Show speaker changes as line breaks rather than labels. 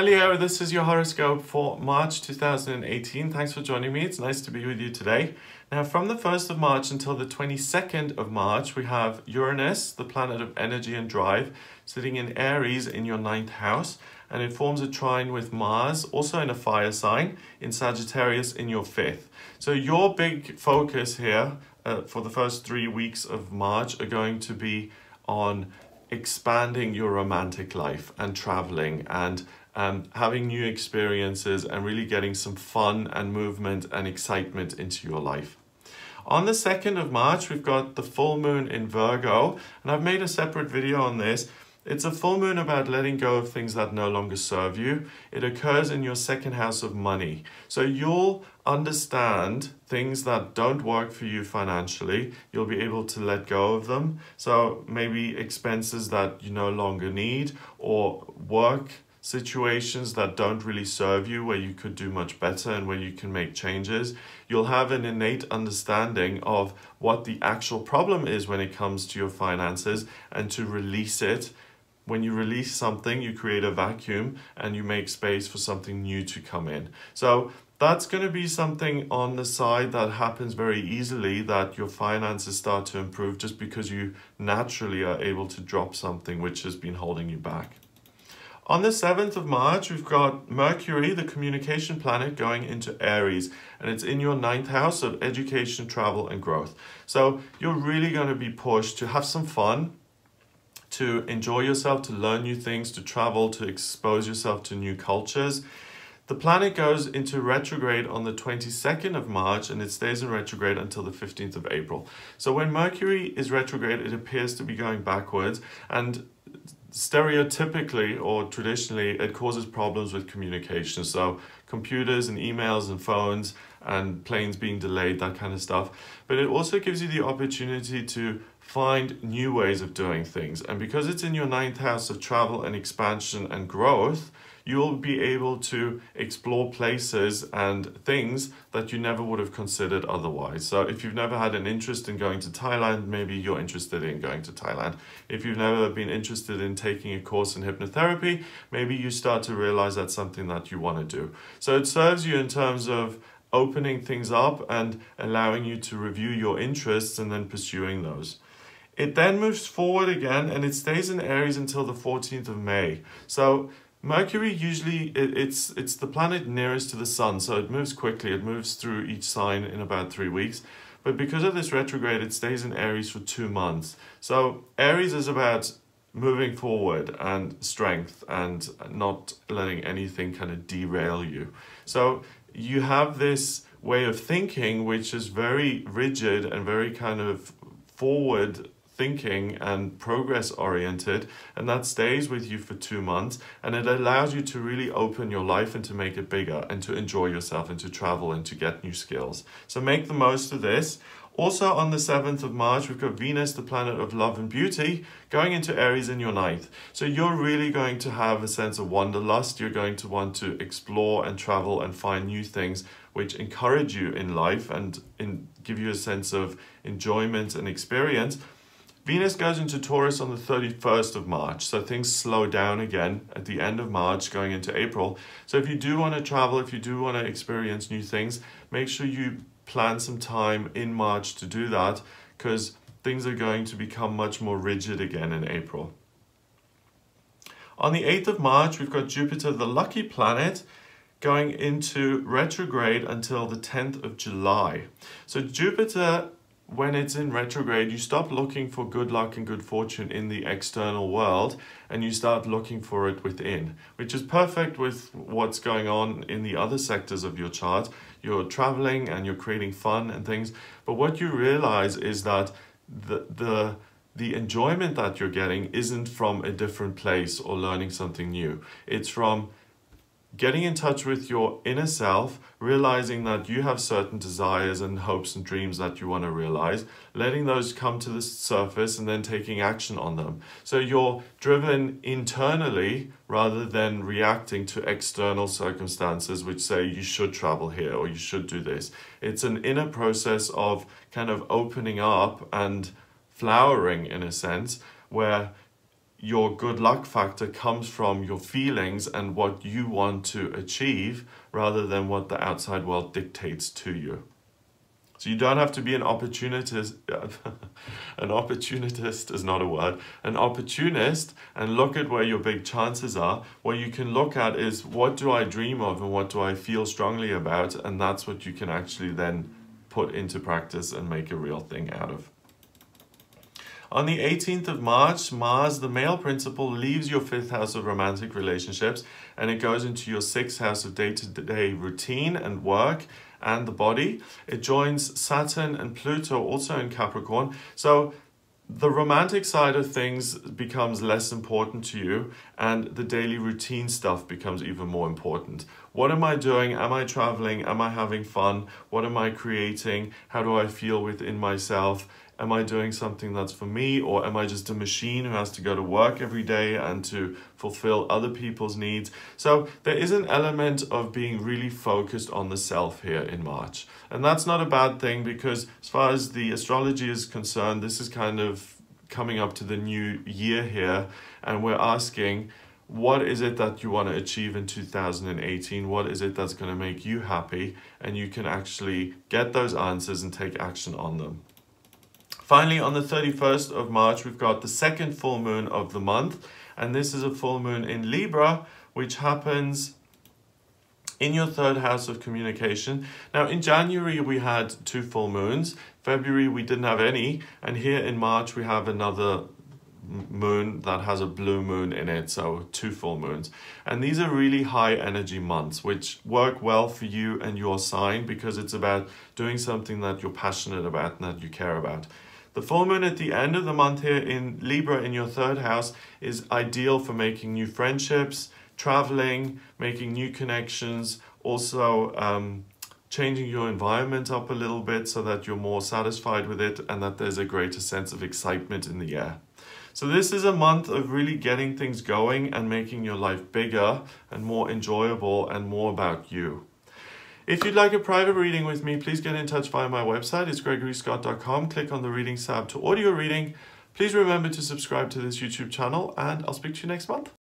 Leo, this is your horoscope for March 2018. Thanks for joining me. It's nice to be with you today. Now, from the 1st of March until the 22nd of March, we have Uranus, the planet of energy and drive, sitting in Aries in your 9th house, and it forms a trine with Mars, also in a fire sign, in Sagittarius in your 5th. So your big focus here for the first 3 weeks of March are going to be on expanding your romantic life and traveling and having new experiences and really getting some fun and movement and excitement into your life. On the 2nd of March, we've got the full moon in Virgo, and I've made a separate video on this. It's a full moon about letting go of things that no longer serve you. It occurs in your 2nd house of money. So you'll understand things that don't work for you financially. You'll be able to let go of them. So maybe expenses that you no longer need, or work situations that don't really serve you, where you could do much better and where you can make changes. You'll have an innate understanding of what the actual problem is when it comes to your finances, and to release it. When you release something, you create a vacuum and you make space for something new to come in. So that's going to be something on the side that happens very easily, that your finances start to improve just because you naturally are able to drop something which has been holding you back. On the 7th of March, we've got Mercury, the communication planet, going into Aries, and it's in your 9th house of education, travel, and growth. So you're really going to be pushed to have some fun, to enjoy yourself, to learn new things, to travel, to expose yourself to new cultures. The planet goes into retrograde on the 22nd of March, and it stays in retrograde until the 15th of April. So when Mercury is retrograde, it appears to be going backwards, and stereotypically or traditionally, it causes problems with communication. So computers and emails and phones and planes being delayed, that kind of stuff. But it also gives you the opportunity to find new ways of doing things. And because it's in your 9th house of travel and expansion and growth, you'll be able to explore places and things that you never would have considered otherwise. So if you've never had an interest in going to Thailand, maybe you're interested in going to Thailand. If you've never been interested in taking a course in hypnotherapy, maybe you start to realize that's something that you want to do. So it serves you in terms of opening things up and allowing you to review your interests and then pursuing those. It then moves forward again, and it stays in Aries until the 14th of May. So Mercury usually, it's the planet nearest to the sun, so it moves quickly. It moves through each sign in about 3 weeks. But because of this retrograde, it stays in Aries for 2 months. So Aries is about moving forward and strength and not letting anything kind of derail you. So you have this way of thinking which is very rigid and very kind of forward thinking and progress oriented, and that stays with you for 2 months, and it allows you to really open your life and to make it bigger and to enjoy yourself and to travel and to get new skills. So make the most of this. Also on the 7th of March, we've got Venus, the planet of love and beauty, going into Aries in your 9th. So you're really going to have a sense of wanderlust. You're going to want to explore and travel and find new things which encourage you in life and give you a sense of enjoyment and experience. Venus goes into Taurus on the 31st of March, so things slow down again at the end of March going into April. So if you do want to travel, if you do want to experience new things, make sure you plan some time in March to do that, because things are going to become much more rigid again in April. On the 8th of March, we've got Jupiter, the lucky planet, going into retrograde until the 10th of July. So Jupiter, when it's in retrograde, you stop looking for good luck and good fortune in the external world, and you start looking for it within, which is perfect with what's going on in the other sectors of your chart. You're traveling and you're creating fun and things, but what you realize is that the enjoyment that you're getting isn't from a different place or learning something new. It's from getting in touch with your inner self, realizing that you have certain desires and hopes and dreams that you want to realize, letting those come to the surface and then taking action on them. So you're driven internally rather than reacting to external circumstances which say you should travel here or you should do this. It's an inner process of kind of opening up and flowering in a sense, where your good luck factor comes from your feelings and what you want to achieve rather than what the outside world dictates to you. So you don't have to be an opportunist. An opportunist is not a word. An opportunist, and look at where your big chances are. What you can look at is, what do I dream of and what do I feel strongly about? And that's what you can actually then put into practice and make a real thing out of. On the 18th of March, Mars, the male principle, leaves your 5th house of romantic relationships and it goes into your 6th house of day-to-day routine and work and the body. It joins Saturn and Pluto also in Capricorn. So the romantic side of things becomes less important to you and the daily routine stuff becomes even more important. What am I doing? Am I traveling? Am I having fun? What am I creating? How do I feel within myself? Am I doing something that's for me, or am I just a machine who has to go to work every day and to fulfill other people's needs? So there is an element of being really focused on the self here in March. And that's not a bad thing, because as far as the astrology is concerned, this is kind of coming up to the new year here, and we're asking, what is it that you want to achieve in 2018? What is it that's going to make you happy? And you can actually get those answers and take action on them. Finally, on the 31st of March, we've got the second full moon of the month, and this is a full moon in Libra, which happens in your 3rd house of communication. Now, in January, we had 2 full moons. February, we didn't have any, and here in March, we have another moon that has a blue moon in it, so 2 full moons. And these are really high energy months, which work well for you and your sign, because it's about doing something that you're passionate about and that you care about. The full moon at the end of the month here in Libra in your 3rd house is ideal for making new friendships, traveling, making new connections, also changing your environment up a little bit so that you're more satisfied with it and that there's a greater sense of excitement in the air. So this is a month of really getting things going and making your life bigger and more enjoyable and more about you. If you'd like a private reading with me, please get in touch via my website. It's gregoryscott.com. Click on the readings tab to audio reading. Please remember to subscribe to this YouTube channel, and I'll speak to you next month.